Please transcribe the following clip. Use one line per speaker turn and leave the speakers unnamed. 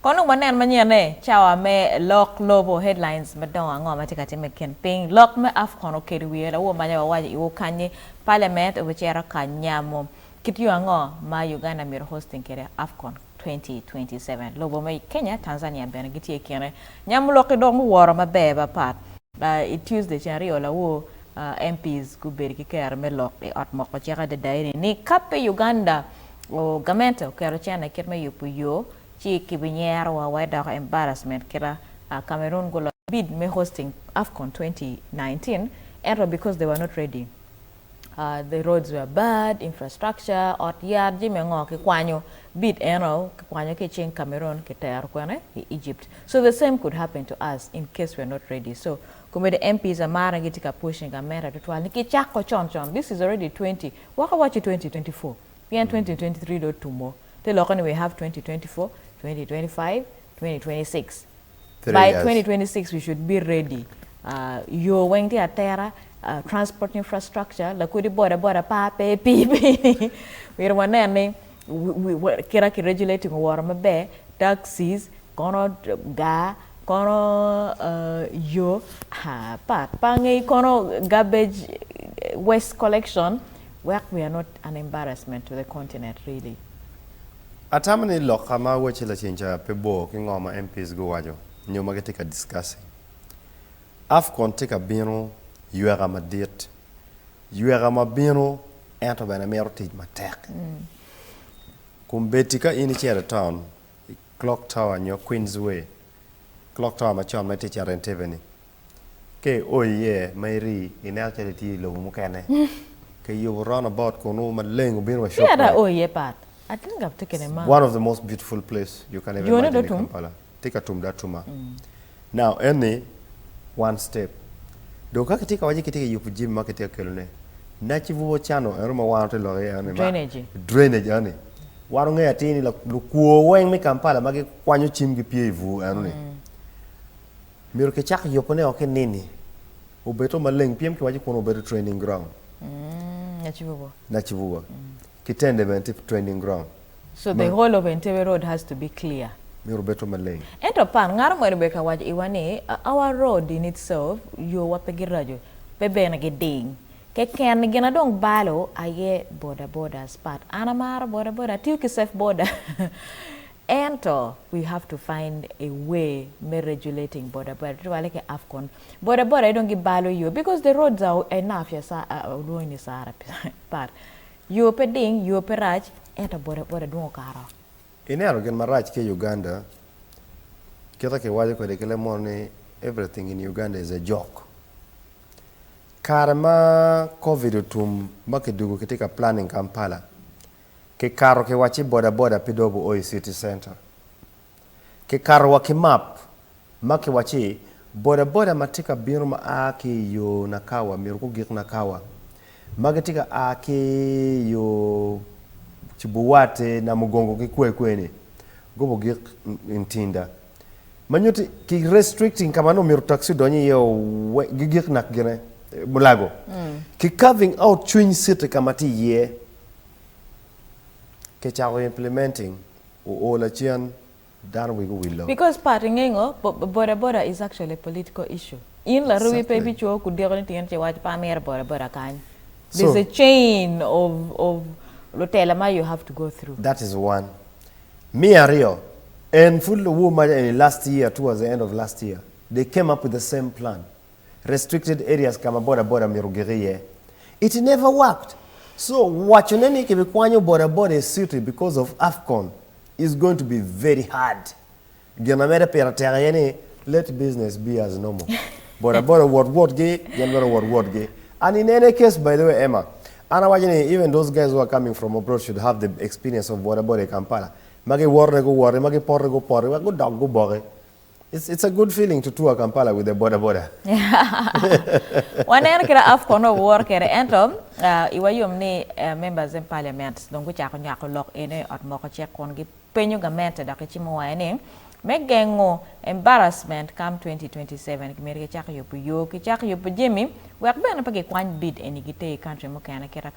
Kono manen manyane chawa me lock lobo headlines madonga ngoma tikati me campaign lock me Afcon okedi wiela wo manya wawaji iwo kanye parliament obechera kanyamo kitu ngo ma Uganda mir hosting kere Afcon 2027 lobo me Kenya Tanzania bena gitie kene nyam loki dong woro mabeba pat it Tuesday chari ola wo MPs kuberi kere me lock e atmo ko chera de daini ni kape Uganda o gamento kero chana kirme yupu yo chi kibinyero wa wada embarrassment kira Cameroon go bid me hosting Afcon 2019 and because they were not ready. The roads were bad, infrastructure, or yard jimengo ke kwanyo bid eno ke kwanyo ke ching Cameroon ke ter kwane Egypt. So the same could happen to us in case we're not ready. So kume the MPs amara gitika pushing Gamera to twal niki chako chon. This is already 20. Waka watch 2024. PN 2023 do two more. The local we have 2024, 2025, 2026. By 2026 we should be ready. You went to terra transport infrastructure, la kudi border pape pipi. We are one we kira ki regulating war mabe taxis kono ga kono yo ha pat pangai kono garbage waste collection. Where we are not an embarrassment to the continent, really.
Atamani lokama wachila chinja pebo kingoma MPs go wajo. Nyoma getika discussing. Afcon tika bino yuera ma date. Yuera ma bino ento bana mero tij ma tek. Kumbetika ini chere town clock tower nyo Queens Way. Clock tower ma chon ma ticha renteveni. Ke oye mairi inel chere ti lo mukene. You run about Kono Maleng Ubin shop.
Yeah, oh yeah, part. I think I've taken a man.
One of the most beautiful places you can ever imagine in Kampala. Take a tuma. Now, any one step. Doka katika waji katika yupu gym market ya Kelo ne. Nachi vuo chano eruma wante lori ane. Drainage ane. Warunga ya tini la lukuo weng me Kampala magi kwanyo chimgi pie vu ane. Miro ke chaka yopone oke nini. Ubeto Maleng PM ki waji kono beto training ground. Nachivuwa. Kitende tip training ground.
So the whole of Entebbe Road has to be clear.
Mirubeto Maleng.
Ento pan ngaro mo rebeka waji iwane our road in itself yo wapegirajo pebe na geding. Ke ken gena dong balo aye border spot. Anamara border tiu ki safe border. Ento we have to find a way me regulating border like Afcon border I don't give balo you because the roads are enough yes doing this but you peding you peraj ento border do karo
inero gen maraj ke Uganda kita ke waje ko de kele morning everything in Uganda is a joke karma covid tum makedugo katika planning Kampala ke karo ke wachi boda pidogo oi city center ke karo wa ke map make wachi boda matika biro ma aki yo nakawa miruko gik nakawa magatika aki yo chibuwate na mugongo ki kweni gobo gik intinda manyoti ki restricting kama no miru taxi donyi yo gik nak gene bulago ki carving out twin city kamati ye implementing all a chain done we go will
because partingengo border is actually a political issue in la rubi pe bicho ku dero ni tien che waj pa mer border kan there's a chain of Lutela ma you have to go through.
That is one. Me and Rio and full woman in last year towards the end of last year they came up with the same plan restricted areas kama border mirugeriye it never worked. So what you need to be border city because of Afcon is going to be very hard. Let business be as normal. Border word gay, word gay. And in any case, by the way, Emma, even those guys who are coming from abroad should have the experience of border Kampala. Magi worry go worry, magi porre go porre, go dog go bore. It's a good feeling to tour Kampala with the border.
One end kira Afcon of war kere entom iwayom ni members in parliament donc chako nyako lok ene at moko check kon gi penyo gamente da ke chimo wane megengo embarrassment come 2027 kimere chako yopu yo ki chako yopu jemi wak bana page kwan bid eni gite country mo kana kira